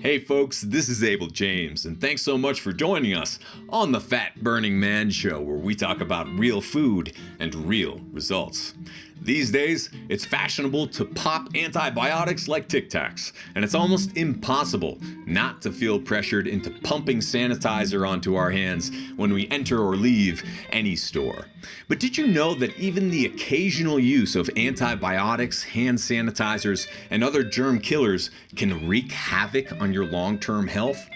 Hey folks, this is Abel James, and thanks so much for joining us on the Fat Burning Man Show, where we talk about real food and real results. These days, it's fashionable to pop antibiotics like Tic Tacs, and it's almost impossible not to feel pressured into pumping sanitizer onto our hands when we enter or leave any store. But did you know that even the occasional use of antibiotics, hand sanitizers, and other germ killers can wreak havoc on your long-term health?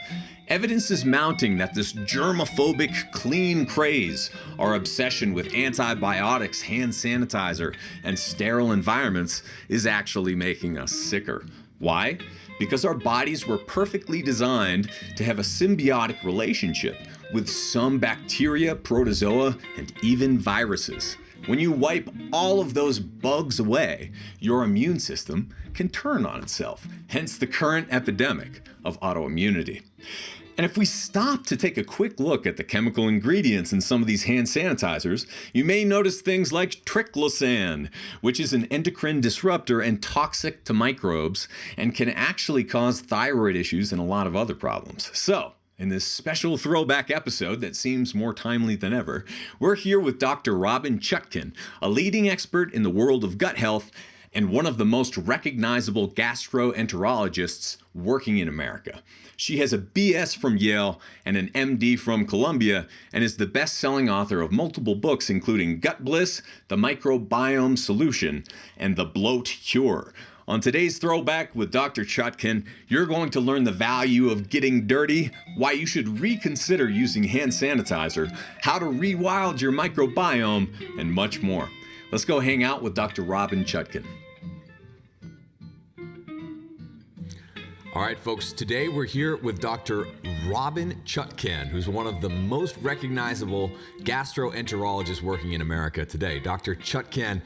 Evidence is mounting that this germophobic clean craze, our obsession with antibiotics, hand sanitizer, and sterile environments, is actually making us sicker. Why? Because our bodies were perfectly designed to have a symbiotic relationship with some bacteria, protozoa, and even viruses. When you wipe all of those bugs away, your immune system can turn on itself, hence the current epidemic of autoimmunity. And if we stop to take a quick look at the chemical ingredients in some of these hand sanitizers, you may notice things like Triclosan, which is an endocrine disruptor and toxic to microbes and can actually cause thyroid issues and a lot of other problems. So, in this special throwback episode that seems more timely than ever, we're here with Dr. Robynne Chutkan, a leading expert in the world of gut health and one of the most recognizable gastroenterologists working in America. She has a BS from Yale and an MD from Columbia and is the best-selling author of multiple books including Gut Bliss, The Microbiome Solution, and The Bloat Cure. On today's Throwback with Dr. Chutkan, you're going to learn the value of getting dirty, why you should reconsider using hand sanitizer, how to rewild your microbiome, and much more. Let's go hang out with Dr. Robynne Chutkan. All right, folks, today we're here with Dr. Robynne Chutkan, who's one of the most recognizable gastroenterologists working in America today. Dr. Chutkan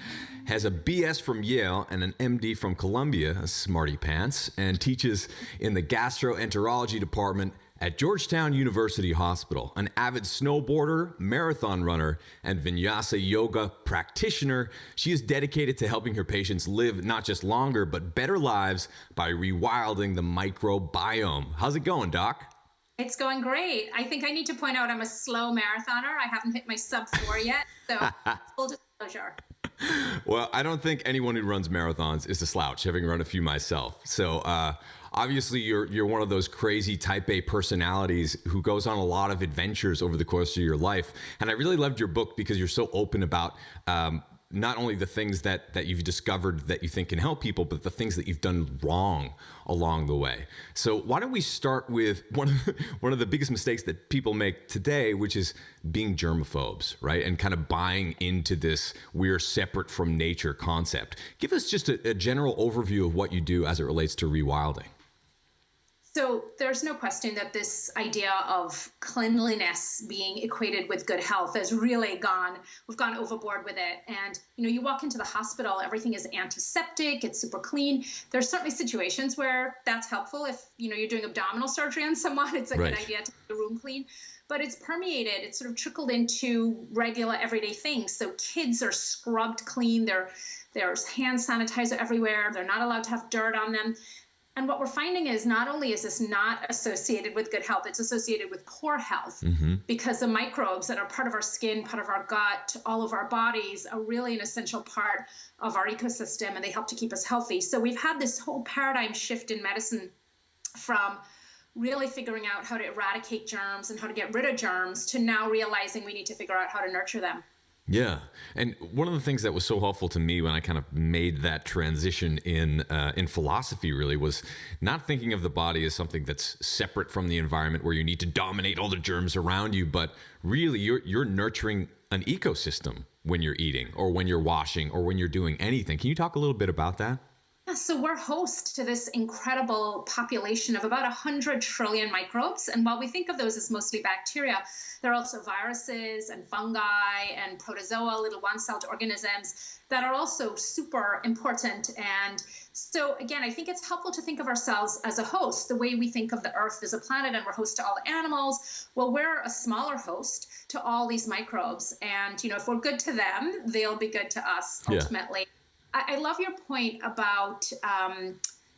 has a BS from Yale and an MD from Columbia, a smarty pants, and teaches in the gastroenterology department at Georgetown University Hospital. An avid snowboarder, marathon runner, and vinyasa yoga practitioner, she is dedicated to helping her patients live not just longer, but better lives by rewilding the microbiome. How's it going, Doc? It's going great. I think I need to point out I'm a slow marathoner. I haven't hit my sub-4 yet, so full disclosure. Well, I don't think anyone who runs marathons is a slouch, having run a few myself. So obviously you're one of those crazy type A personalities who goes on a lot of adventures over the course of your life. And I really loved your book because you're so open about not only the things that you've discovered that you think can help people, but the things that you've done wrong along the way. So why don't we start with one of the biggest mistakes that people make today, which is being germophobes, right? And kind of buying into this we're separate from nature concept. Give us just a general overview of what you do as it relates to rewilding. So there's no question that this idea of cleanliness being equated with good health has really we've gone overboard with it. And, you walk into the hospital, everything is antiseptic, it's super clean. There's certainly situations where that's helpful. If, you're doing abdominal surgery on someone, it's a good idea to keep the room clean. But it's permeated, it's sort of trickled into regular everyday things. So kids are scrubbed clean, there's hand sanitizer everywhere, they're not allowed to have dirt on them. And what we're finding is not only is this not associated with good health, it's associated with poor health because the microbes that are part of our skin, part of our gut, all of our bodies are really an essential part of our ecosystem and they help to keep us healthy. So we've had this whole paradigm shift in medicine from really figuring out how to eradicate germs and how to get rid of germs to now realizing we need to figure out how to nurture them. Yeah. And one of the things that was so helpful to me when I kind of made that transition in philosophy really was not thinking of the body as something that's separate from the environment where you need to dominate all the germs around you, but really you're nurturing an ecosystem when you're eating or when you're washing or when you're doing anything. Can you talk a little bit about that? So we're host to this incredible population of about 100 trillion microbes. And while we think of those as mostly bacteria, there are also viruses and fungi and protozoa, little one-celled organisms that are also super important. And so again, I think it's helpful to think of ourselves as a host, the way we think of the Earth as a planet and we're host to all the animals. Well, we're a smaller host to all these microbes. And, if we're good to them, they'll be good to us ultimately. Yeah. I love your point about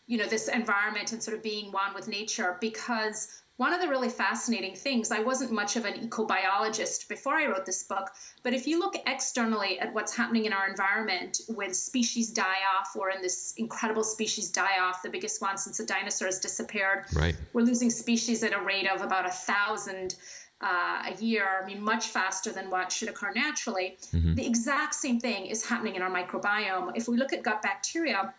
this environment and sort of being one with nature, because one of the really fascinating things, I wasn't much of an ecobiologist before I wrote this book, but if you look externally at what's happening in our environment with species die-off, we're in this incredible species die-off, the biggest one since the dinosaurs disappeared. Right. We're losing species at a rate of about 1,000 a year, I mean, much faster than what should occur naturally. The exact same thing is happening in our microbiome. If we look at gut bacteria,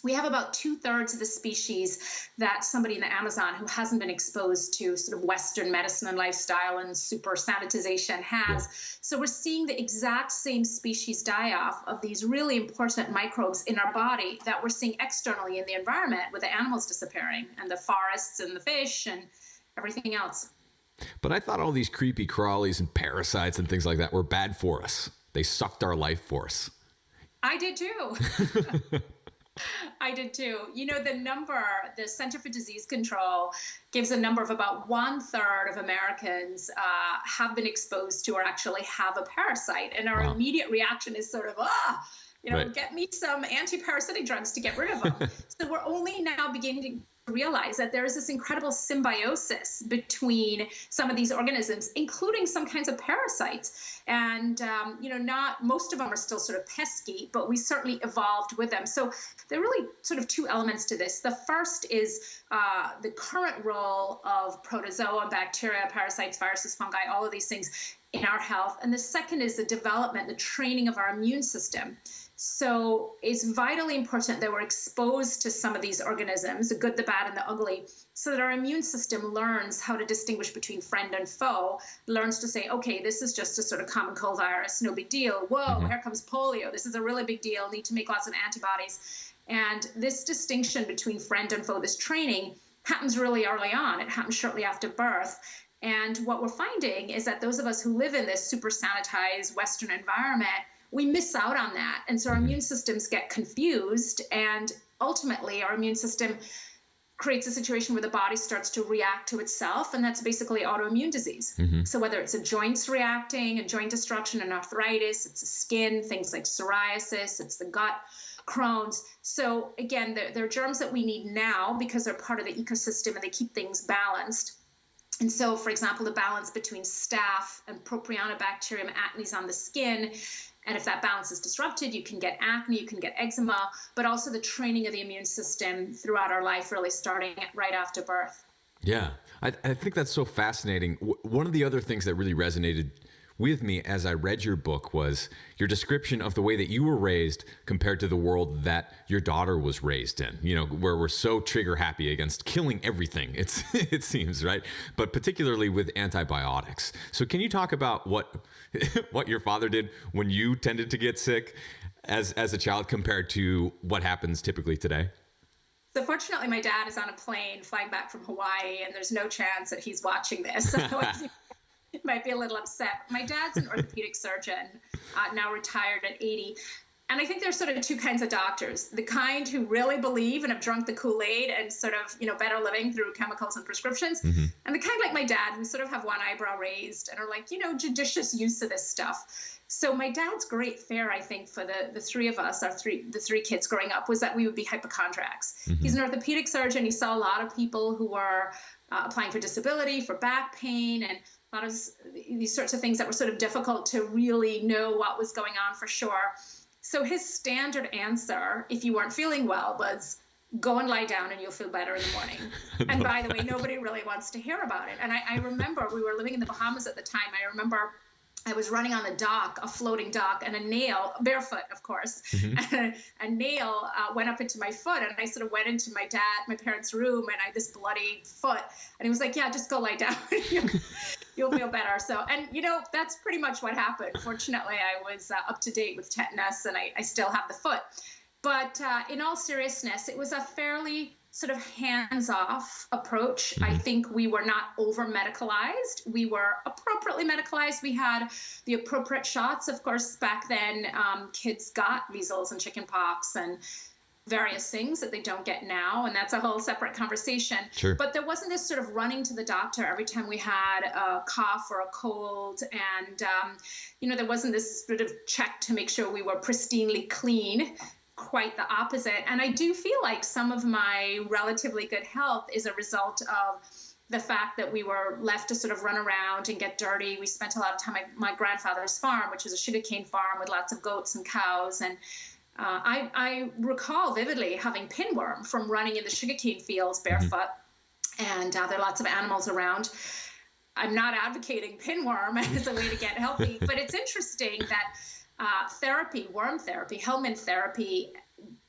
we have about 2/3 of the species that somebody in the Amazon who hasn't been exposed to sort of Western medicine and lifestyle and super sanitization has. Yeah. So we're seeing the exact same species die off of these really important microbes in our body that we're seeing externally in the environment with the animals disappearing and the forests and the fish and everything else. But I thought all these creepy crawlies and parasites and things like that were bad for us. They sucked our life force. I did too. I did too. The Center for Disease Control gives a number of about 1/3 of Americans have been exposed to or actually have a parasite. And our immediate reaction is sort of, right. Get me some anti-parasitic drugs to get rid of them. So we're only now beginning to realize that there is this incredible symbiosis between some of these organisms, including some kinds of parasites. And, not most of them are still sort of pesky, but we certainly evolved with them. So there are really sort of two elements to this. The first is the current role of protozoa, bacteria, parasites, viruses, fungi, all of these things in our health. And the second is the development, the training of our immune system. So it's vitally important that we're exposed to some of these organisms, the good, the bad, and the ugly, so that our immune system learns how to distinguish between friend and foe, learns to say, okay, this is just a sort of common cold virus, no big deal. Whoa, here comes polio. This is a really big deal. Need to make lots of antibodies. And this distinction between friend and foe, this training, happens really early on. It happens shortly after birth. And what we're finding is that those of us who live in this super sanitized Western environment, we miss out on that. And so our immune systems get confused, and ultimately our immune system creates a situation where the body starts to react to itself, and that's basically autoimmune disease. So whether it's a joints reacting, a joint destruction, and arthritis, it's the skin, things like psoriasis, it's the gut, Crohn's. So again, they're germs that we need now because they're part of the ecosystem and they keep things balanced. And so, for example, the balance between staph and Propionibacterium acnes on the skin, and if that balance is disrupted, you can get acne, you can get eczema, but also the training of the immune system throughout our life, really starting right after birth. Yeah, I think that's so fascinating. One of the other things that really resonated with me as I read your book was your description of the way that you were raised compared to the world that your daughter was raised in, where we're so trigger happy against killing everything, it seems, right? But particularly with antibiotics. So can you talk about what your father did when you tended to get sick as a child compared to what happens typically today? So fortunately, my dad is on a plane flying back from Hawaii, and there's no chance that he's watching this. So it might be a little upset. My dad's an orthopedic surgeon, now retired at 80. And I think there's sort of two kinds of doctors, the kind who really believe and have drunk the Kool-Aid and sort of, better living through chemicals and prescriptions. And the kind like my dad who sort of have one eyebrow raised and are like, judicious use of this stuff. So my dad's great fare, I think, for the three of us, the three kids growing up, was that we would be hypochondriacs. He's an orthopedic surgeon. He saw a lot of people who were applying for disability, for back pain, and a lot of these sorts of things that were sort of difficult to really know what was going on for sure. So his standard answer, if you weren't feeling well, was go and lie down and you'll feel better in the morning. And by the way, nobody really wants to hear about it. And I remember we were living in the Bahamas at the time. I remember I was running on the dock, a floating dock, and a nail, barefoot, of course, a nail went up into my foot, and I sort of went into my parents' room, and I had this bloody foot, and he was like, yeah, just go lie down. You'll feel better. So, and that's pretty much what happened. Fortunately, I was up to date with tetanus, and I still have the foot. But in all seriousness, it was a fairly sort of hands-off approach. I think we were not over-medicalized. We were appropriately medicalized. We had the appropriate shots. Of course, back then, kids got measles and chickenpox and various things that they don't get now, and that's a whole separate conversation. Sure. But there wasn't this sort of running to the doctor every time we had a cough or a cold, and there wasn't this sort of check to make sure we were pristinely clean. Of quite the opposite. And I do feel like some of my relatively good health is a result of the fact that we were left to sort of run around and get dirty. We spent a lot of time at my grandfather's farm, which was a sugarcane farm with lots of goats and cows. And I recall vividly having pinworm from running in the sugarcane fields barefoot. And there are lots of animals around. I'm not advocating pinworm as a way to get healthy, but it's interesting that therapy, worm therapy, helminth therapy,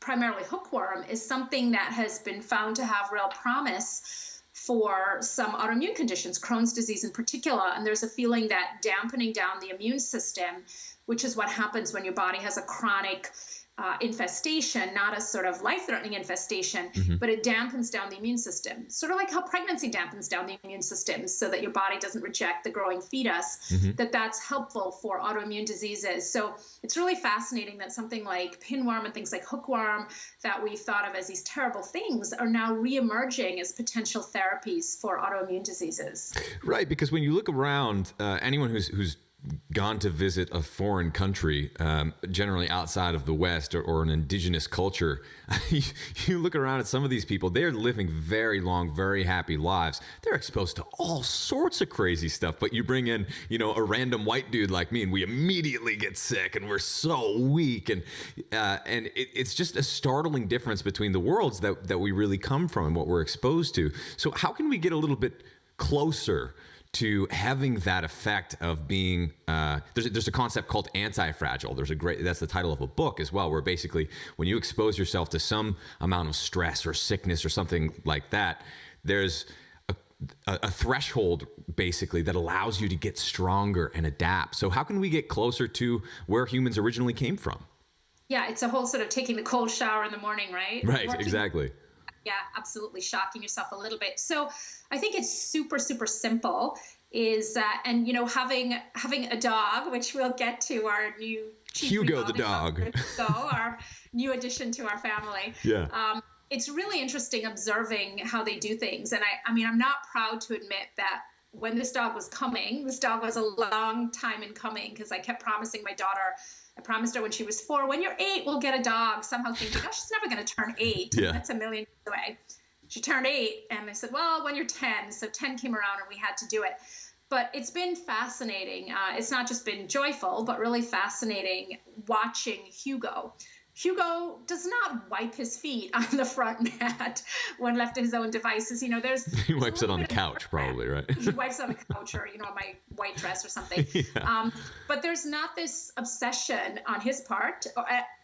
primarily hookworm, is something that has been found to have real promise for some autoimmune conditions, Crohn's disease in particular. And there's a feeling that dampening down the immune system, which is what happens when your body has a chronic infestation, not a sort of life-threatening infestation, but it dampens down the immune system. Sort of like how pregnancy dampens down the immune system so that your body doesn't reject the growing fetus, that's helpful for autoimmune diseases. So it's really fascinating that something like pinworm and things like hookworm that we thought of as these terrible things are now reemerging as potential therapies for autoimmune diseases. Right, because when you look around, anyone who's gone to visit a foreign country, generally outside of the West or an indigenous culture, you look around at some of these people, they're living very long, very happy lives. They're exposed to all sorts of crazy stuff, but you bring in, a random white dude like me and we immediately get sick and we're so weak. And it's just a startling difference between the worlds that we really come from and what we're exposed to. So how can we get a little bit closer to having that effect of being, there's a concept called Antifragile. That's the title of a book as well, where basically when you expose yourself to some amount of stress or sickness or something like that, there's a threshold basically that allows you to get stronger and adapt. So how can we get closer to where humans originally came from? Yeah, it's a whole sort of taking the cold shower in the morning, right? Right, exactly. Yeah, absolutely. Shocking yourself a little bit. So I think it's super, super simple is, and having a dog, which we'll get to, our new Hugo the dog. Our new addition to our family. Yeah. It's really interesting observing how they do things. And I'm not proud to admit that when this dog was a long time in coming, because I kept promising my daughter, I promised her when she was 4, when you're 8, we'll get a dog, somehow thinking, oh, she's never going to turn 8. Yeah. That's a million years away. She turned 8, and I said, well, when you're 10. So 10 came around, and we had to do it. But it's been fascinating. It's not just been joyful, but really fascinating watching Hugo. Hugo does not wipe his feet on the front mat when left to his own devices. He wipes it on the couch, probably, right? He wipes on the couch or, my white dress or something. Yeah. But there's not this obsession on his part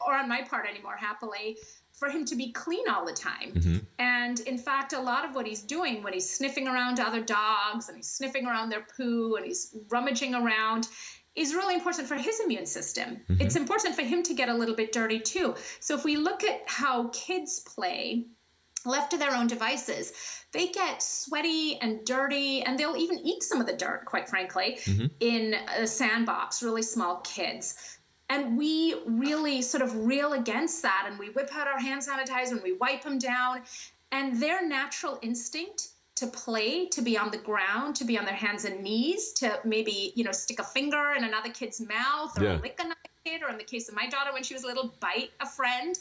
or on my part anymore, happily, for him to be clean all the time. And in fact, a lot of what he's doing when he's sniffing around other dogs and he's sniffing around their poo and he's rummaging around is really important for his immune system. It's important for him to get a little bit dirty too. So if we look at how kids play, left to their own devices, they get sweaty and dirty, and they'll even eat some of the dirt, quite frankly, in a sandbox, really small kids. And we really sort of reel against that, and we whip out our hand sanitizer and we wipe them down. And their natural instinct to play, to be on the ground, to be on their hands and knees, to maybe, stick a finger in another kid's mouth or lick another kid, or in the case of my daughter when she was little, bite a friend.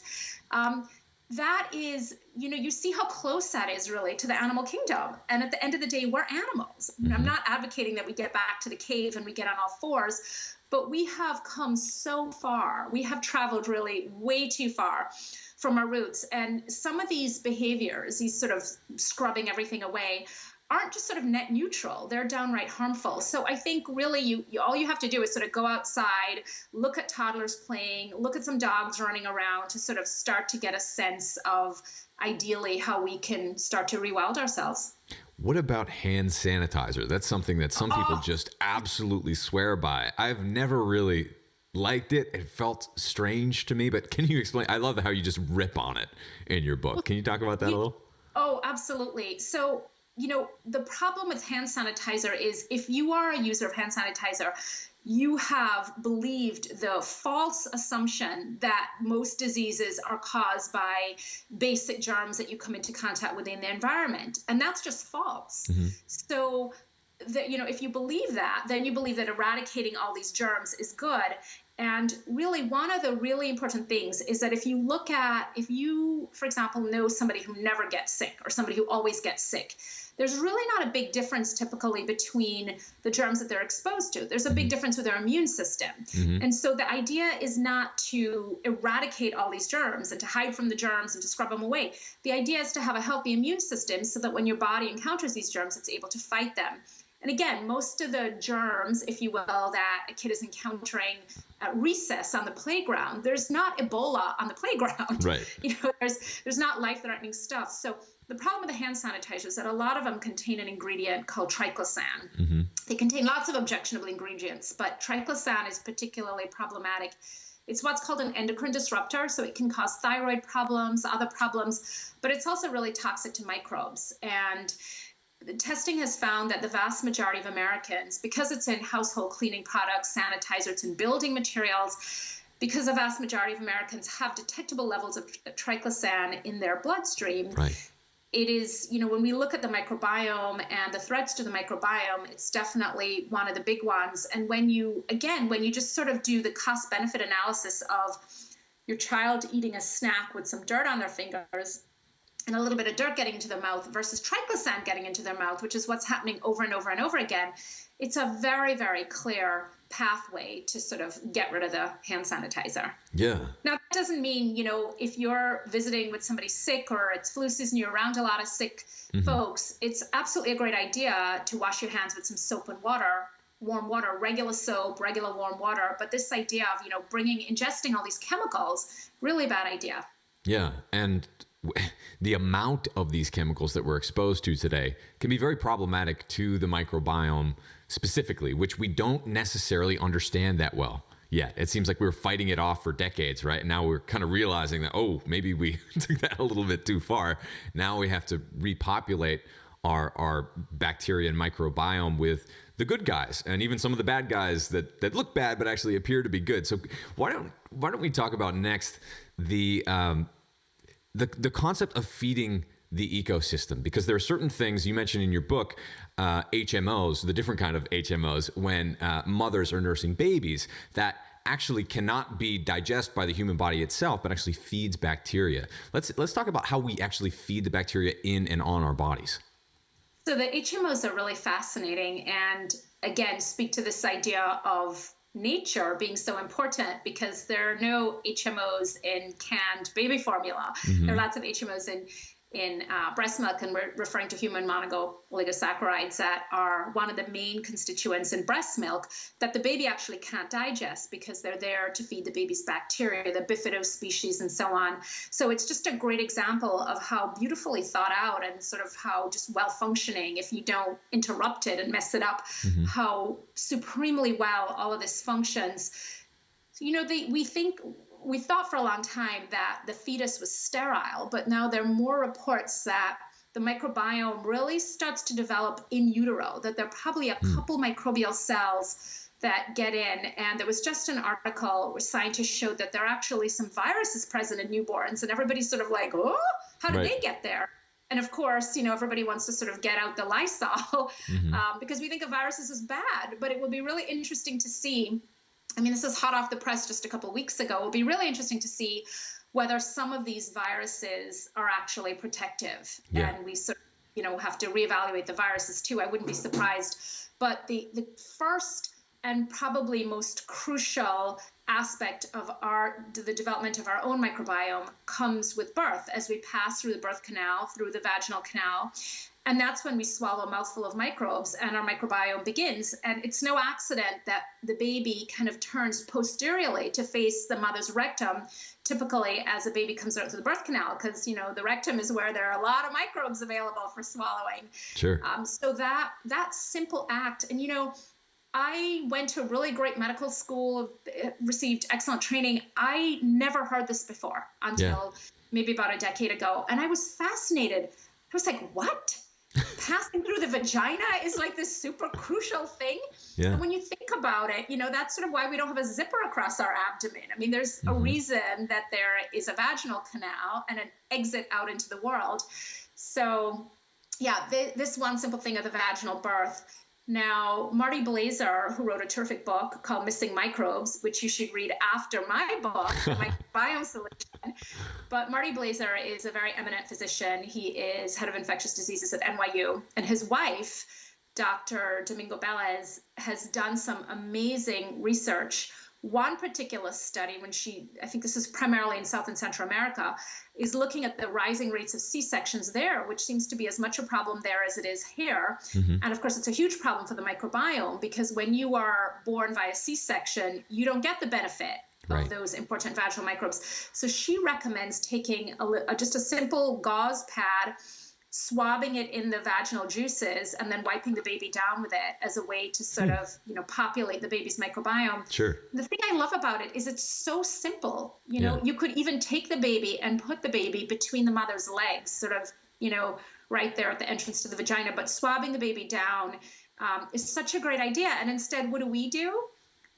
That is, you see how close that is really to the animal kingdom. And at the end of the day, we're animals. I'm not advocating that we get back to the cave and we get on all fours, but we have come so far. We have traveled really way too far from our roots. And some of these behaviors, these sort of scrubbing everything away, aren't just sort of net neutral. They're downright harmful. So I think really all you have to do is sort of go outside, look at toddlers playing, look at some dogs running around to sort of start to get a sense of ideally how we can start to rewild ourselves. What about hand sanitizer? That's something that some people just absolutely swear by. I've never really liked it. It felt strange to me, but can you explain? I love how you just rip on it in your book. Can you talk about that a little? Oh, absolutely. So, the problem with hand sanitizer is if you are a user of hand sanitizer, you have believed the false assumption that most diseases are caused by basic germs that you come into contact with in the environment. And that's just false. So that, if you believe that, then you believe that eradicating all these germs is good. And really, one of the really important things is that if you, for example, know somebody who never gets sick or somebody who always gets sick, there's really not a big difference typically between the germs that they're exposed to. There's a big difference with their immune system. And so the idea is not to eradicate all these germs and to hide from the germs and to scrub them away. The idea is to have a healthy immune system so that when your body encounters these germs, it's able to fight them. And again, most of the germs, if you will, that a kid is encountering at recess on the playground, there's not Ebola on the playground. Right. There's not life-threatening stuff. So the problem with the hand sanitizers is that a lot of them contain an ingredient called Triclosan. They contain lots of objectionable ingredients, but Triclosan is particularly problematic. It's what's called an endocrine disruptor, so it can cause thyroid problems, other problems, but it's also really toxic to microbes. And the testing has found that the vast majority of Americans, because it's in household cleaning products, sanitizers, it's in building materials, because the vast majority of Americans have detectable levels of triclosan in their bloodstream. Right. It is, when we look at the microbiome and the threats to the microbiome, it's definitely one of the big ones. And when you just sort of do the cost benefit analysis of your child eating a snack with some dirt on their fingers and a little bit of dirt getting into their mouth versus triclosan getting into their mouth, which is what's happening over and over and over again, it's a very, very clear pathway to sort of get rid of the hand sanitizer. Yeah. Now, that doesn't mean, if you're visiting with somebody sick or it's flu season, you're around a lot of sick folks, it's absolutely a great idea to wash your hands with some soap and water, warm water, regular soap, regular warm water. But this idea of, ingesting all these chemicals, really bad idea. Yeah. And the amount of these chemicals that we're exposed to today can be very problematic to the microbiome specifically, which we don't necessarily understand that well yet. It seems like we were fighting it off for decades, right? And now we're kind of realizing that, maybe we took that a little bit too far. Now we have to repopulate our bacteria and microbiome with the good guys and even some of the bad guys that look bad but actually appear to be good. So why don't we talk about next the concept of feeding the ecosystem, because there are certain things you mentioned in your book, HMOs, the different kind of HMOs, when mothers are nursing babies, that actually cannot be digested by the human body itself, but actually feeds bacteria. Let's talk about how we actually feed the bacteria in and on our bodies. So the HMOs are really fascinating, and again, speak to this idea of nature being so important, because there are no HMOs in canned baby formula. There are lots of HMOs in breast milk, and we're referring to human monoligosaccharides that are one of the main constituents in breast milk that the baby actually can't digest because they're there to feed the baby's bacteria, the bifido species and so on. So it's just a great example of how beautifully thought out and sort of how just well functioning, if you don't interrupt it and mess it up, how supremely well all of this functions. So, we thought for a long time that the fetus was sterile, but now there are more reports that the microbiome really starts to develop in utero, that there are probably a couple microbial cells that get in. And there was just an article where scientists showed that there are actually some viruses present in newborns, and everybody's sort of like, how did they get there? And of course, everybody wants to sort of get out the Lysol because we think of viruses as bad, but it will be really interesting to see. This is hot off the press just a couple of weeks ago. It'll be really interesting to see whether some of these viruses are actually protective. Yeah. And we sort of, have to reevaluate the viruses too. I wouldn't be surprised. But the first and probably most crucial aspect of the development of our own microbiome comes with birth, as we pass through the birth canal, through the vaginal canal. And that's when we swallow a mouthful of microbes and our microbiome begins. And it's no accident that the baby kind of turns posteriorly to face the mother's rectum, typically as a baby comes out through the birth canal, because, the rectum is where there are a lot of microbes available for swallowing. Sure. So that simple act, and, I went to a really great medical school, received excellent training. I never heard this before until maybe about a decade ago. And I was fascinated. I was like, what? Passing through the vagina is like this super crucial thing. Yeah. And when you think about it, that's sort of why we don't have a zipper across our abdomen. There's a reason that there is a vaginal canal and an exit out into the world. So, this one simple thing of the vaginal birth Now, Marty Blazer, who wrote a terrific book called Missing Microbes, which you should read after my book, The Microbiome Solution. But Marty Blazer is a very eminent physician. He is head of infectious diseases at NYU. And his wife, Dr. Domingo Velez, has done some amazing research. One particular study, I think this is primarily in South and Central America, is looking at the rising rates of C-sections there, which seems to be as much a problem there as it is here. Mm-hmm. And of course, it's a huge problem for the microbiome, because when you are born via C-section, you don't get the benefit of those important vaginal microbes. So she recommends taking just a simple gauze pad, swabbing it in the vaginal juices, and then wiping the baby down with it as a way to sort of, populate the baby's microbiome. Sure. The thing I love about it is it's so simple. You could even take the baby and put the baby between the mother's legs, sort of, right there at the entrance to the vagina. But swabbing the baby down is such a great idea. And instead, what do?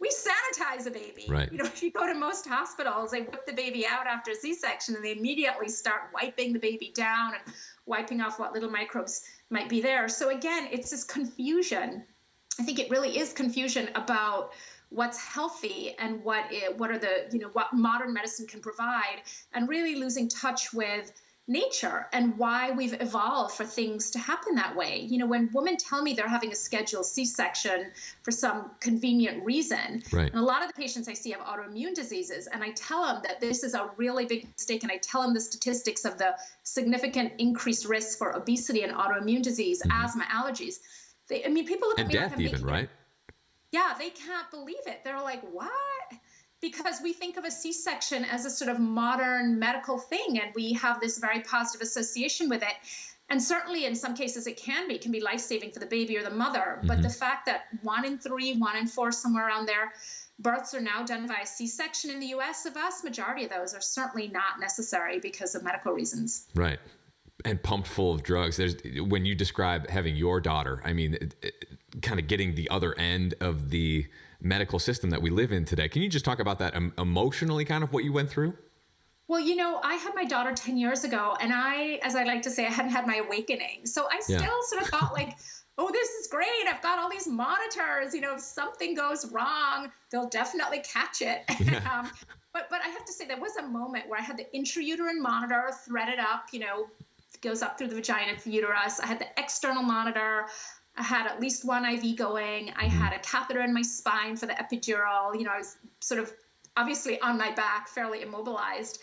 We sanitize a baby. Right. If you go to most hospitals, they whip the baby out after a C-section and they immediately start wiping the baby down and wiping off what little microbes might be there. So again, it's this confusion. I think it really is confusion about what's healthy and what are the, what modern medicine can provide, and really losing touch with nature and why we've evolved for things to happen that way. When women tell me they're having a scheduled C-section for some convenient reason, right. And a lot of the patients I see have autoimmune diseases, and I tell them that this is a really big mistake, and I tell them the statistics of the significant increased risk for obesity and autoimmune disease, asthma, allergies. People look at me death like I'm even, right? Yeah, they can't believe it. They're like, what? Because we think of a C-section as a sort of modern medical thing, and we have this very positive association with it. And certainly in some cases it can be life-saving for the baby or the mother. Mm-hmm. But the fact that 1 in 3, 1 in 4, somewhere around there, births are now done via C-section in the US, the vast majority of those are certainly not necessary because of medical reasons. Right. And pumped full of drugs. When you describe having your daughter, kind of getting the other end of the medical system that we live in today. Can you just talk about that emotionally, kind of what you went through? Well, I had my daughter 10 years ago, and as I like to say, I hadn't had my awakening. So I still sort of thought like, oh, this is great. I've got all these monitors. If something goes wrong, they'll definitely catch it. Yeah. But I have to say, there was a moment where I had the intrauterine monitor threaded up, goes up through the vagina to the uterus. I had the external monitor. I had at least one IV going. I had a catheter in my spine for the epidural. I was sort of obviously on my back, fairly immobilized.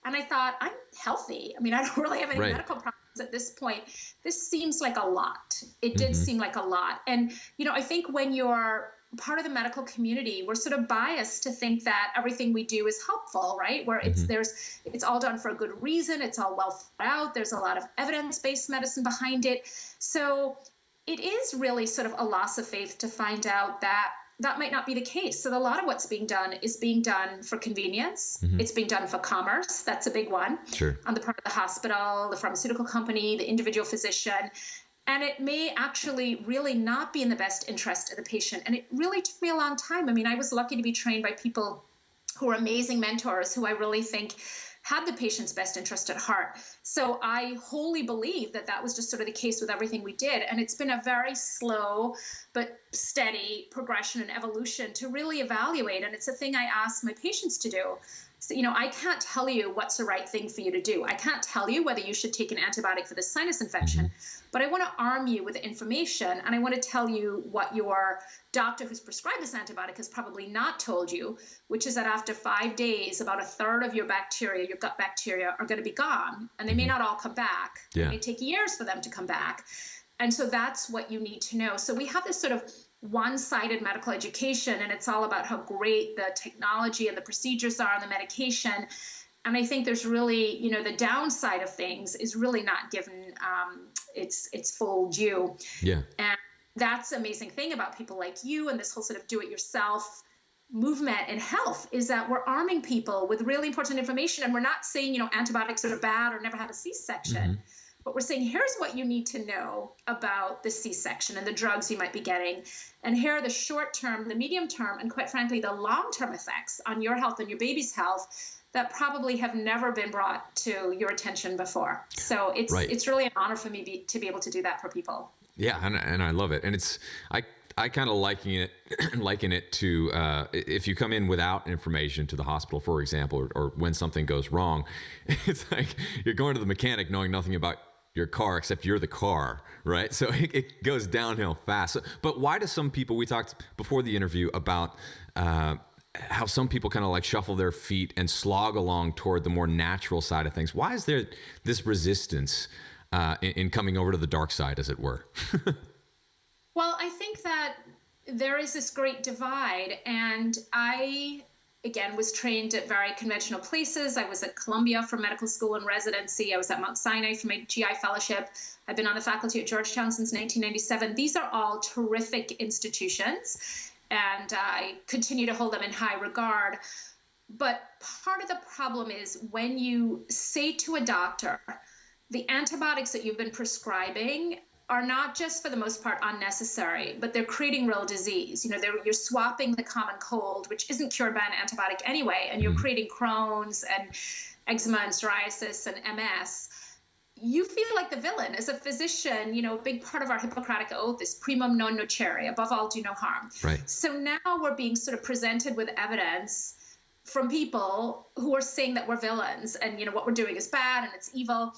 And I thought, I'm healthy. I don't really have any medical problems at this point. This seems like a lot. It did seem like a lot. And, I think when you're part of the medical community, we're sort of biased to think that everything we do is helpful, right? Where it's all done for a good reason. It's all well thought out. There's a lot of evidence-based medicine behind it. So it is really sort of a loss of faith to find out that might not be the case. So a lot of what's being done is being done for convenience. Mm-hmm. It's being done for commerce. That's a big one. Sure. On the part of the hospital, the pharmaceutical company, the individual physician. And it may actually really not be in the best interest of the patient. And it really took me a long time. I was lucky to be trained by people who are amazing mentors, who I really think had the patient's best interest at heart. So I wholly believe that was just sort of the case with everything we did. And it's been a very slow but steady progression and evolution to really evaluate. And it's a thing I ask my patients to do. So, I can't tell you what's the right thing for you to do. I can't tell you whether you should take an antibiotic for the sinus infection, but I want to arm you with information, and I want to tell you what your doctor who's prescribed this antibiotic has probably not told you, which is that after 5 days, about a third of your bacteria, your gut bacteria, are going to be gone, and they may not all come back. Yeah. It may take years for them to come back. And so that's what you need to know. So we have this sort of one-sided medical education, and it's all about how great the technology and the procedures are and the medication. And I think there's really, the downside of things is really not given its full due. Yeah. And that's the amazing thing about people like you and this whole sort of do-it-yourself movement in health, is that we're arming people with really important information. And we're not saying, antibiotics are bad or never have a C-section. But we're saying, here's what you need to know about the C-section and the drugs you might be getting. And here are the short-term, the medium-term, and quite frankly, the long-term effects on your health and your baby's health that probably have never been brought to your attention before. So it's really an honor for me to be able to do that for people. Yeah, and I love it. And I kind of liken it to if you come in without information to the hospital, for example, or when something goes wrong, it's like you're going to the mechanic knowing nothing about your car except you're the car, right? So it goes downhill fast. But why do some people, we talked before the interview about how some people kind of like shuffle their feet and slog along toward the more natural side of things. Why is there this resistance in coming over to the dark side, as it were? Well, I think that there is this great divide, and I, again, was trained at very conventional places. I was at Columbia for medical school and residency. I was at Mount Sinai for my GI fellowship. I've been on the faculty at Georgetown since 1997. These are all terrific institutions, and I continue to hold them in high regard. But part of the problem is when you say to a doctor, the antibiotics that you've been prescribing are not just for the most part unnecessary, but they're creating real disease. You know, you're swapping the common cold, which isn't cured by an antibiotic anyway, and you're creating Crohn's and eczema and psoriasis and MS. You feel like the villain. As a physician, you know, a big part of our Hippocratic oath is primum non nocere, above all, do no harm. Right. So now we're being sort of presented with evidence from people who are saying that we're villains and, you know, what we're doing is bad and it's evil.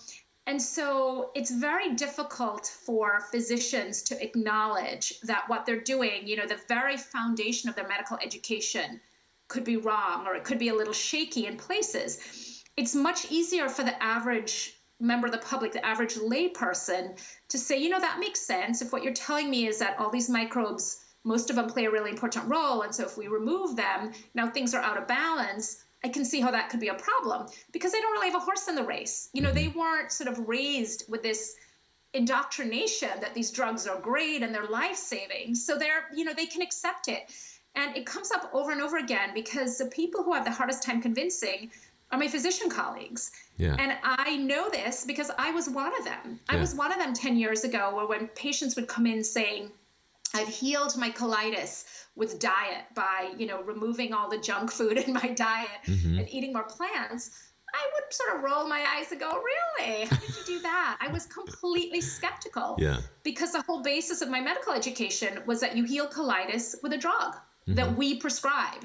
And so it's very difficult for physicians to acknowledge that what they're doing, you know, the very foundation of their medical education could be wrong, or it could be a little shaky in places. It's much easier for the average member of the public, the average layperson, to say, you know, that makes sense. If what you're telling me is that all these microbes, most of them play a really important role, and so if we remove them, now things are out of balance, I can see how that could be a problem, because they don't really have a horse in the race. You know, they weren't sort of raised with this indoctrination that these drugs are great and they're life-saving. So they're, you know, they can accept it. And it comes up over and over again because the people who have the hardest time convincing are my physician colleagues. Yeah. And I know this because I was one of them. I was one of them 10 years ago, where when patients would come in saying, I've healed my colitis with diet by, you know, removing all the junk food in my diet and eating more plants, I would sort of roll my eyes and go, really? How did you do that? I was completely skeptical because the whole basis of my medical education was that you heal colitis with a drug that we prescribe.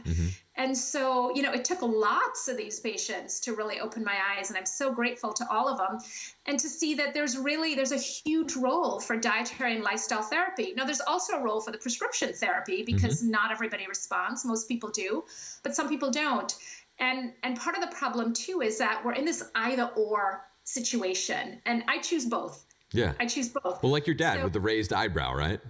And so, you know, it took lots of these patients to really open my eyes, and I'm so grateful to all of them. And to see that there's a huge role for dietary and lifestyle therapy. Now, there's also a role for the prescription therapy, because not everybody responds. Most people do, but some people don't. And part of the problem too is that we're in this either or situation, and I choose both. Yeah. I choose both. Well, like your dad with the raised eyebrow, right?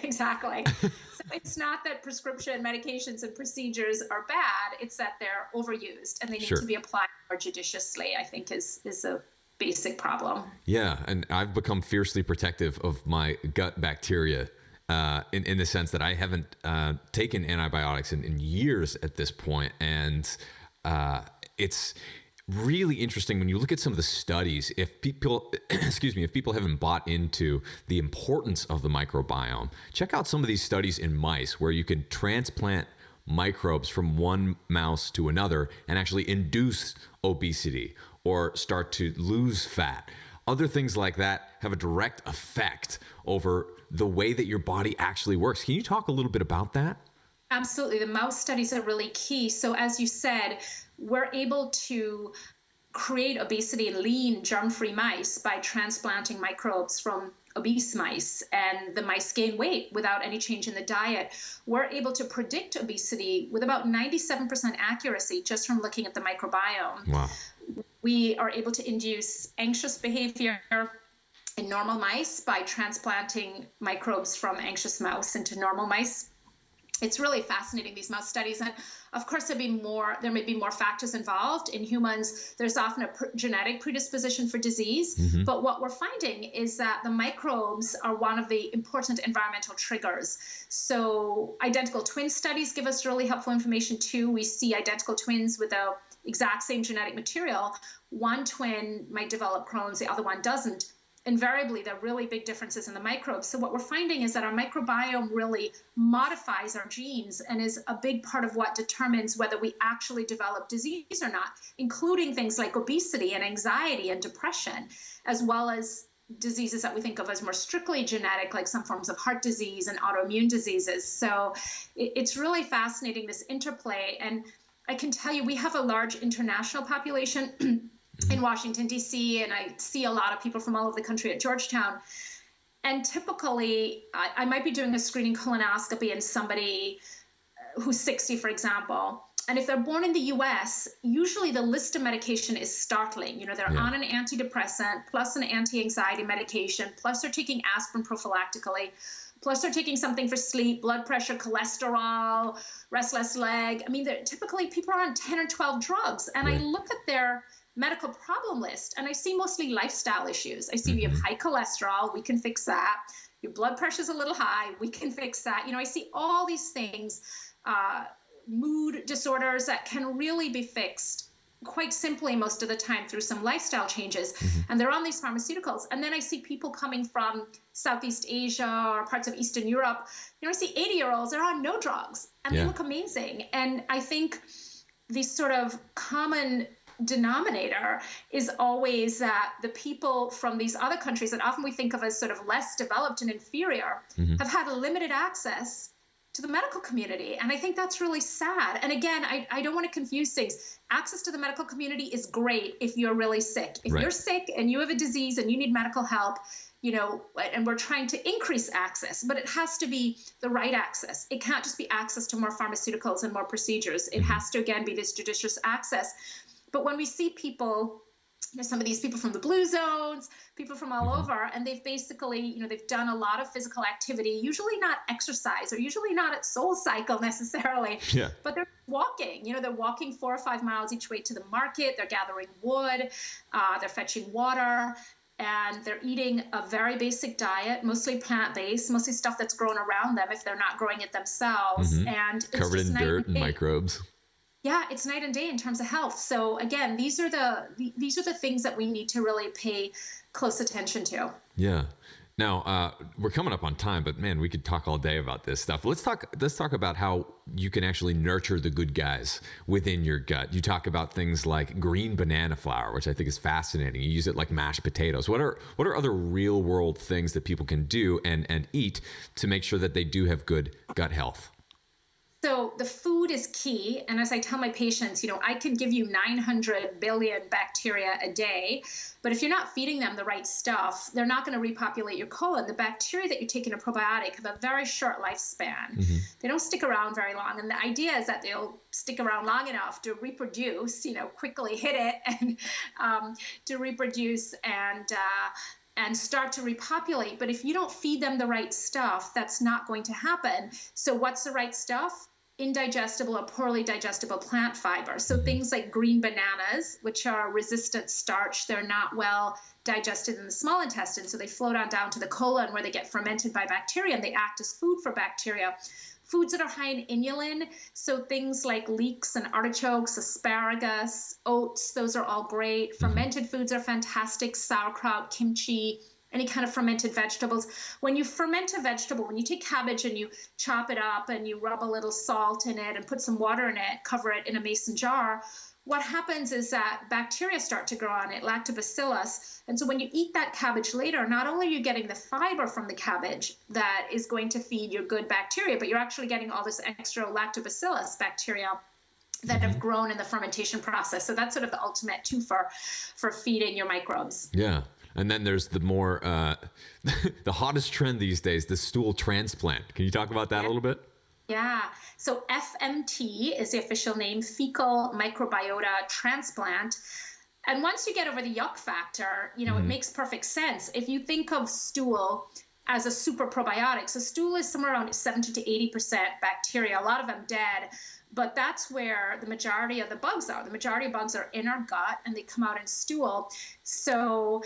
Exactly. So it's not that prescription medications and procedures are bad, it's that they're overused and they need to be applied more judiciously, I think is a basic problem. Yeah, and I've become fiercely protective of my gut bacteria in the sense that I haven't taken antibiotics in years at this point. And it's really interesting when you look at some of the studies. If people, if people haven't bought into the importance of the microbiome, check out some of these studies in mice where you can transplant microbes from one mouse to another and actually induce obesity or start to lose fat. Other things like that have a direct effect over the way that your body actually works. Can you talk a little bit about that? Absolutely. The mouse studies are really key. So as you said, we're able to create obesity in lean, germ-free mice by transplanting microbes from obese mice, and the mice gain weight without any change in the diet. We're able to predict obesity with about 97% accuracy just from looking at the microbiome. Wow. We are able to induce anxious behavior in normal mice by transplanting microbes from anxious mouse into normal mice. It's really fascinating, these mouse studies. And of course, there may be more factors involved. In humans, there's often a genetic predisposition for disease. But what we're finding is that the microbes are one of the important environmental triggers. So identical twin studies give us really helpful information too. We see identical twins with the exact same genetic material. One twin might develop Crohn's, the other one doesn't. Invariably, there are really big differences in the microbes. So what we're finding is that our microbiome really modifies our genes and is a big part of what determines whether we actually develop disease or not, including things like obesity and anxiety and depression, as well as diseases that we think of as more strictly genetic, like some forms of heart disease and autoimmune diseases. So it's really fascinating, this interplay. And I can tell you, we have a large international population in Washington, D.C., and I see a lot of people from all over the country at Georgetown. And typically, I might be doing a screening colonoscopy in somebody who's 60, for example. And if they're born in the US, usually the list of medication is startling. You know, they're on an antidepressant, plus an anti-anxiety medication, plus they're taking aspirin prophylactically, plus they're taking something for sleep, blood pressure, cholesterol, restless leg. I mean, typically people are on 10 or 12 drugs. And I look at their medical problem list and I see mostly lifestyle issues. I see you have high cholesterol, we can fix that. Your blood pressure's a little high, we can fix that. You know, I see all these things, mood disorders that can really be fixed quite simply most of the time through some lifestyle changes. And they're on these pharmaceuticals. And then I see people coming from Southeast Asia or parts of Eastern Europe. You know, I see 80-year-olds, they're on no drugs and they look amazing. And I think the sort of common denominator is always that the people from these other countries that often we think of as sort of less developed and inferior have had limited access to the medical community. And I think that's really sad. And again, I don't want to confuse things. Access to the medical community is great if you're really sick. If you're sick and you have a disease and you need medical help, you know, and we're trying to increase access, but it has to be the right access. It can't just be access to more pharmaceuticals and more procedures. It has to, again, be this judicious access. But when we see people, you know, some of these people from the blue zones, people from all over, and they've basically, you know, they've done a lot of physical activity, usually not exercise or usually not at Soul Cycle necessarily, but they're walking, you know, they're walking 4 or 5 miles each way to the market, they're gathering wood, they're fetching water, and they're eating a very basic diet, mostly plant-based, mostly stuff that's grown around them if they're not growing it themselves. And it's covered in dirt and microbes. Yeah, it's night and day in terms of health. So again, these are the things that we need to really pay close attention to. Yeah. Now, we're coming up on time, but man, we could talk all day about this stuff. Let's talk about how you can actually nurture the good guys within your gut. You talk about things like green banana flour, which I think is fascinating. You use it like mashed potatoes. What are other real world things that people can do and eat to make sure that they do have good gut health? So the food is key. And as I tell my patients, you know, I can give you 900 billion bacteria a day, but if you're not feeding them the right stuff, they're not going to repopulate your colon. The bacteria that you take in a probiotic have a very short lifespan. They don't stick around very long. And the idea is that they'll stick around long enough to reproduce, you know, quickly hit it and to reproduce and start to repopulate. But if you don't feed them the right stuff, that's not going to happen. So what's the right stuff? Indigestible or poorly digestible plant fiber. So things like green bananas, which are resistant starch, they're not well digested in the small intestine, so they float on down to the colon where they get fermented by bacteria and they act as food for bacteria. Foods that are high in inulin, so things like leeks and artichokes, asparagus, oats, those are all great. Fermented foods are fantastic, sauerkraut, kimchi, any kind of fermented vegetables. When you ferment a vegetable, when you take cabbage and you chop it up and you rub a little salt in it and put some water in it, cover it in a mason jar, what happens is that bacteria start to grow on it, lactobacillus. And so when you eat that cabbage later, not only are you getting the fiber from the cabbage that is going to feed your good bacteria, but you're actually getting all this extra lactobacillus bacteria that have grown in the fermentation process. So that's sort of the ultimate twofer for feeding your microbes. Yeah. And then there's the more, the hottest trend these days, the stool transplant. Can you talk about that a little bit? Yeah. So FMT is the official name, fecal microbiota transplant. And once you get over the yuck factor, you know, it makes perfect sense. If you think of stool as a super probiotic, so stool is somewhere around 70 to 80% bacteria, a lot of them dead. But that's where the majority of the bugs are. The majority of bugs are in our gut and they come out in stool. So,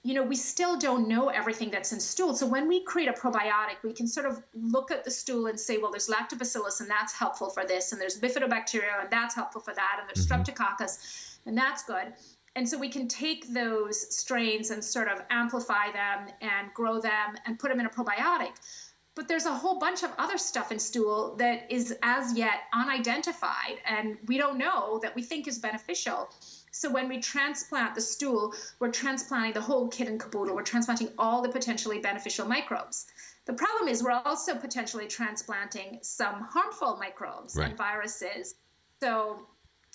you know, we still don't know everything that's in stool. So when we create a probiotic, we can sort of look at the stool and say, well, there's lactobacillus and that's helpful for this. And there's bifidobacteria and that's helpful for that. And there's streptococcus and that's good. And so we can take those strains and sort of amplify them and grow them and put them in a probiotic. But there's a whole bunch of other stuff in stool that is as yet unidentified and we don't know that we think is beneficial. So when we transplant the stool, we're transplanting the whole kit and caboodle. We're transplanting all the potentially beneficial microbes. The problem is we're also potentially transplanting some harmful microbes and viruses. So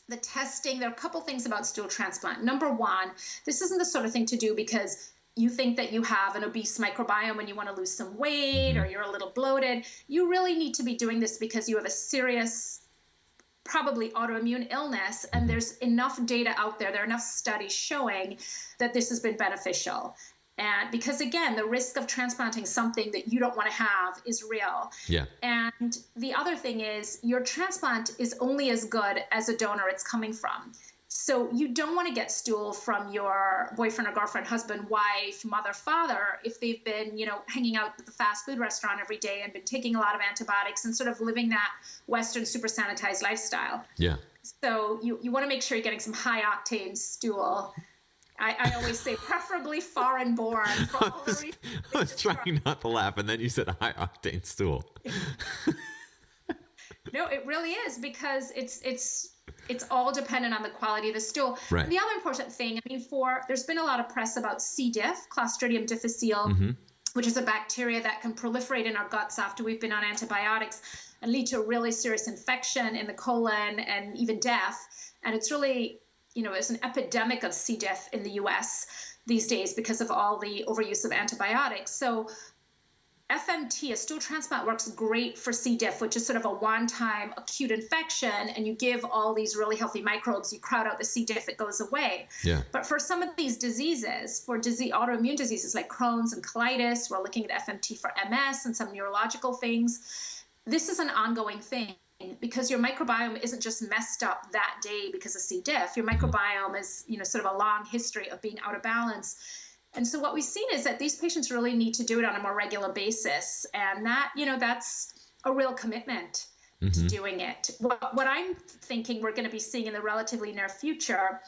the testing, there are a couple things about stool transplant. Number one, this isn't the sort of thing to do because you think that you have an obese microbiome and you want to lose some weight or you're a little bloated. You really need to be doing this because you have a serious, probably autoimmune illness, and there's enough data out there, there are enough studies showing that this has been beneficial. And because again, the risk of transplanting something that you don't want to have is real. Yeah. And the other thing is your transplant is only as good as a donor it's coming from. So you don't want to get stool from your boyfriend or girlfriend, husband, wife, mother, father, if they've been, hanging out at the fast food restaurant every day and been taking a lot of antibiotics and sort of living that Western super sanitized lifestyle. Yeah. So you want to make sure you're getting some high octane stool. I always say preferably foreign born. I was trying not to laugh, and then you said high octane stool. No, it really is, because it's all dependent on the quality of the stool. Right. And the other important thing, there's been a lot of press about C. diff, Clostridium difficile, which is a bacteria that can proliferate in our guts after we've been on antibiotics and lead to a really serious infection in the colon and even death. And it's really, there's an epidemic of C. diff in the US these days because of all the overuse of antibiotics. So FMT, a stool transplant, works great for C. diff, which is sort of a one-time acute infection, and you give all these really healthy microbes, you crowd out the C. diff, it goes away. Yeah. But for some of these diseases, for autoimmune diseases like Crohn's and colitis, we're looking at FMT for MS and some neurological things. This is an ongoing thing because your microbiome isn't just messed up that day because of C. diff. Your microbiome is, sort of a long history of being out of balance. And so what we've seen is that these patients really need to do it on a more regular basis. And that, that's a real commitment to doing it. What I'm thinking we're going to be seeing in the relatively near future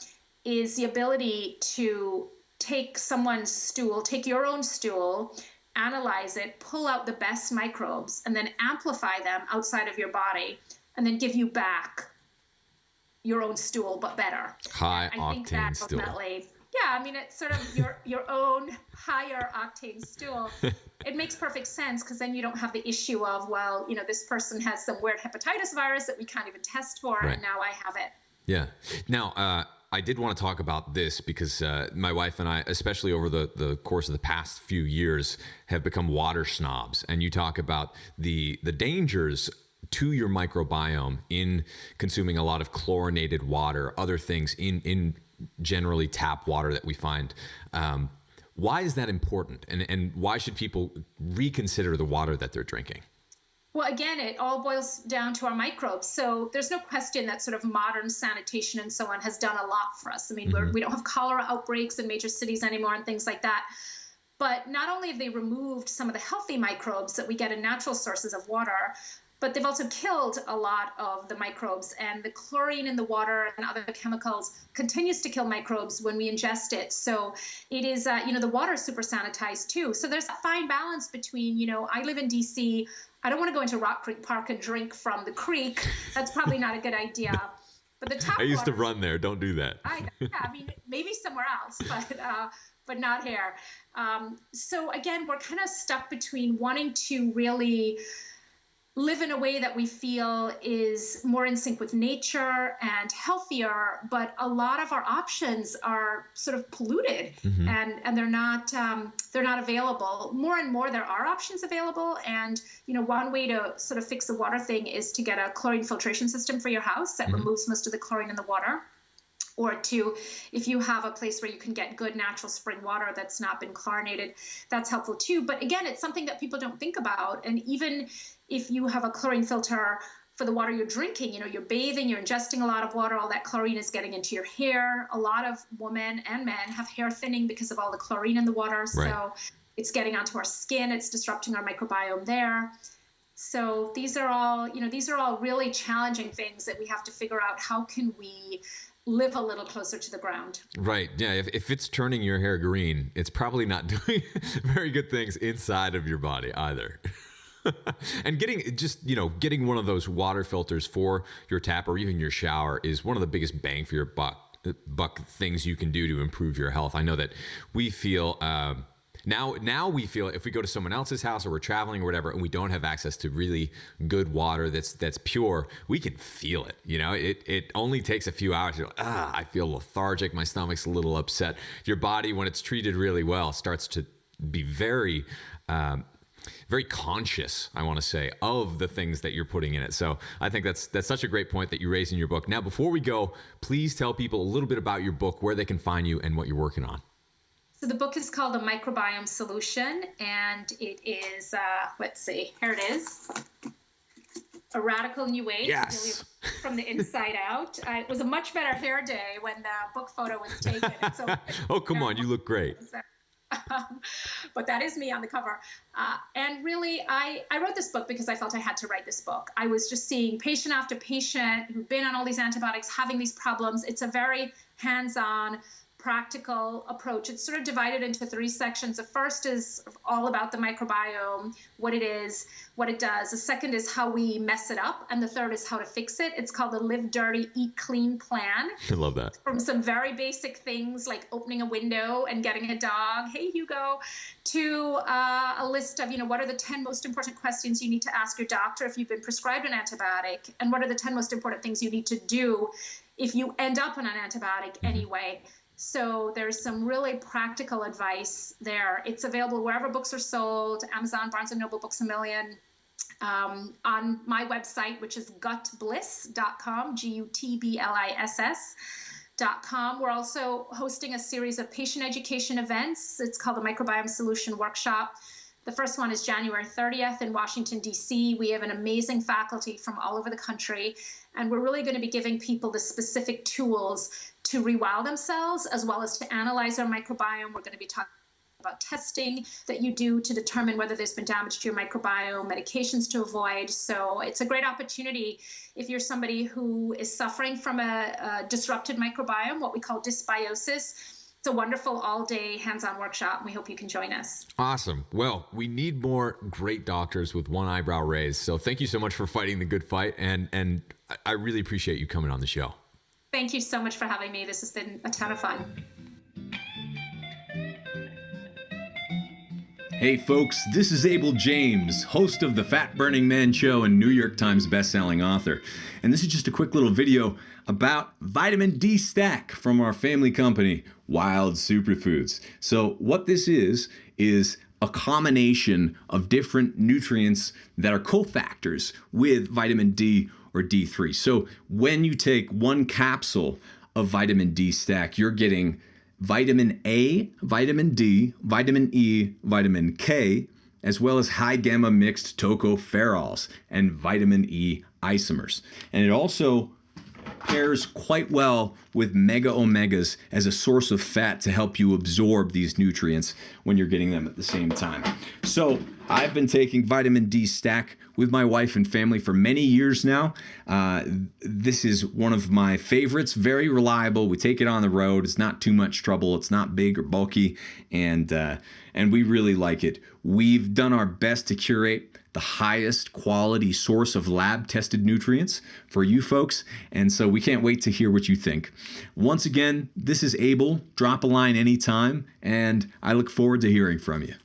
is the ability to take someone's stool, take your own stool, analyze it, pull out the best microbes, and then amplify them outside of your body, and then give you back your own stool, but better. High octane stool. Yeah, it's sort of your own higher octane stool. It makes perfect sense because then you don't have the issue of, this person has some weird hepatitis virus that we can't even test for, and now I have it. Yeah. Now, I did want to talk about this because my wife and I, especially over the course of the past few years, have become water snobs. And you talk about the dangers to your microbiome in consuming a lot of chlorinated water, other things in generally tap water that we find. Why is that important? And why should people reconsider the water that they're drinking? Well, again, it all boils down to our microbes. So there's no question that sort of modern sanitation and so on has done a lot for us. We don't have cholera outbreaks in major cities anymore and things like that. But not only have they removed some of the healthy microbes that we get in natural sources of water, but they've also killed a lot of the microbes, and the chlorine in the water and other chemicals continues to kill microbes when we ingest it. So it is, the water is super sanitized too. So there's a fine balance between, I live in DC. I don't want to go into Rock Creek Park and drink from the creek. That's probably not a good idea. But the tap I used to run there. Don't do that. Maybe somewhere else, but not here. So again, we're kind of stuck between wanting to really live in a way that we feel is more in sync with nature and healthier, but a lot of our options are sort of polluted and they're not available. More and more there are options available, and one way to sort of fix the water thing is to get a chlorine filtration system for your house that removes most of the chlorine in the water. Or if you have a place where you can get good natural spring water that's not been chlorinated, that's helpful too. But again, it's something that people don't think about. And even if you have a chlorine filter for the water you're drinking, you're bathing, you're ingesting a lot of water, all that chlorine is getting into your hair. A lot of women and men have hair thinning because of all the chlorine in the water. Right. So it's getting onto our skin, it's disrupting our microbiome there. So these are all really challenging things that we have to figure out. How can we live a little closer to the ground? Right. Yeah. If it's turning your hair green, it's probably not doing very good things inside of your body either. And getting one of those water filters for your tap or even your shower is one of the biggest bang for your buck things you can do to improve your health. I know that we feel now we feel if we go to someone else's house or we're traveling or whatever, and we don't have access to really good water that's pure, we can feel it. It only takes a few hours. You're like, I feel lethargic. My stomach's a little upset. Your body, when it's treated really well, starts to be very conscious, I want to say, of the things that you're putting in it. So I think that's such a great point that you raise in your book. Now, before we go, please tell people a little bit about your book, where they can find you, and what you're working on. So the book is called The Microbiome Solution, and it is, here it is. A Radical New Age. Yes. Really from the inside out. It was a much better hair day when the book photo was taken. So, oh, come on. You look great. But that is me on the cover. And really, I wrote this book because I felt I had to write this book. I was just seeing patient after patient who've been on all these antibiotics having these problems. It's a very hands-on, practical approach. It's sort of divided into 3 sections. The first is all about the microbiome, what it is, what it does. The second is how we mess it up. And the third is how to fix it. It's called the Live Dirty, Eat Clean plan. I love that. From some very basic things like opening a window and getting a dog, hey, Hugo, to a list of, what are the 10 most important questions you need to ask your doctor if you've been prescribed an antibiotic? And what are the 10 most important things you need to do if you end up on an antibiotic anyway? So there's some really practical advice there. It's available wherever books are sold, Amazon, Barnes & Noble, Books A Million, on my website, which is gutbliss.com, GUTBLISS.com. We're also hosting a series of patient education events. It's called the Microbiome Solution Workshop. The first one is January 30th in Washington, D.C. We have an amazing faculty from all over the country, and we're really going to be giving people the specific tools to rewild themselves as well as to analyze our microbiome. We're going to be talking about testing that you do to determine whether there's been damage to your microbiome, medications to avoid. So it's a great opportunity if you're somebody who is suffering from a disrupted microbiome, what we call dysbiosis. It's a wonderful all-day hands-on workshop, and we hope you can join us. Awesome. Well, we need more great doctors with one eyebrow raised. So thank you so much for fighting the good fight, and I really appreciate you coming on the show. Thank you so much for having me. This has been a ton of fun. Hey folks, this is Abel James, host of the Fat Burning Man Show and New York Times bestselling author. And this is just a quick little video about vitamin D stack from our family company, Wild Superfoods. So what this is a combination of different nutrients that are cofactors with vitamin D or D3. So when you take one capsule of vitamin D stack, you're getting vitamin A, vitamin D, vitamin E, vitamin K, as well as high gamma mixed tocopherols and vitamin E isomers. And it also pairs quite well with mega omegas as a source of fat to help you absorb these nutrients when you're getting them at the same time. So I've been taking vitamin D stack with my wife and family for many years now. This is one of my favorites, very reliable. We take it on the road. It's not too much trouble. It's not big or bulky, and we really like it. We've done our best to curate the highest quality source of lab-tested nutrients for you folks, and so we can't wait to hear what you think. Once again, this is Abel. Drop a line anytime, and I look forward to hearing from you.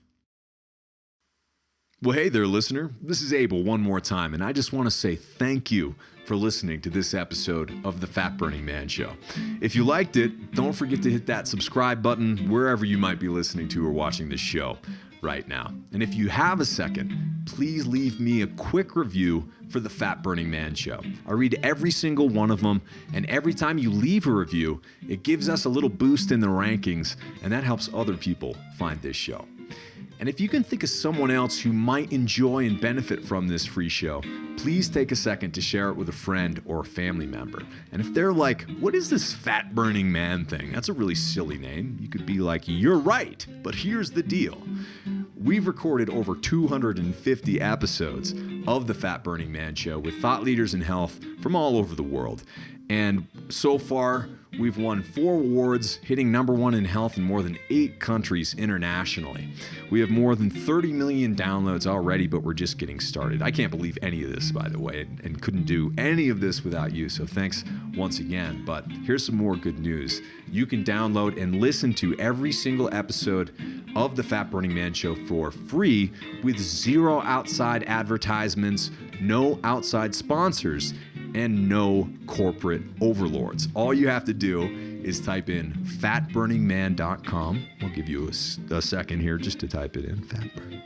Well, hey there, listener. This is Abel one more time, and I just want to say thank you for listening to this episode of the Fat Burning Man Show. If you liked it, don't forget to hit that subscribe button wherever you might be listening to or watching this show right now. And if you have a second, please leave me a quick review for the Fat Burning Man Show. I read every single one of them, and every time you leave a review, it gives us a little boost in the rankings, and that helps other people find this show. And if you can think of someone else who might enjoy and benefit from this free show, please take a second to share it with a friend or a family member. And if they're like, what is this Fat Burning Man thing? That's a really silly name. You could be like, you're right, but here's the deal. We've recorded over 250 episodes of the Fat Burning Man Show with thought leaders in health from all over the world. And so far, we've won 4 awards, hitting #1 in health in more than 8 countries internationally. We have more than 30 million downloads already, but we're just getting started. I can't believe any of this, by the way, and couldn't do any of this without you. So thanks once again. But here's some more good news. You can download and listen to every single episode of the Fat Burning Man Show for free with 0 outside advertisements, no outside sponsors, and no corporate overlords. All you have to do is type in fatburningman.com. We'll give you a second here just to type it in, fatburningman.com.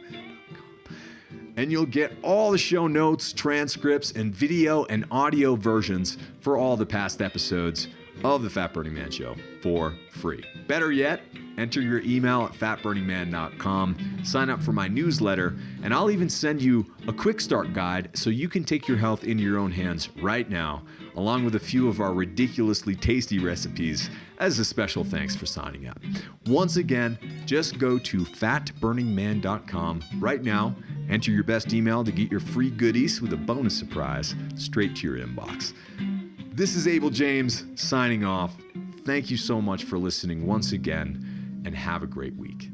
And you'll get all the show notes, transcripts, and video and audio versions for all the past episodes of the Fat Burning Man Show for free. Better yet, enter your email at fatburningman.com, sign up for my newsletter, and I'll even send you a quick start guide so you can take your health into your own hands right now, along with a few of our ridiculously tasty recipes as a special thanks for signing up. Once again, just go to fatburningman.com right now, enter your best email to get your free goodies with a bonus surprise straight to your inbox. This is Abel James signing off. Thank you so much for listening once again, and have a great week.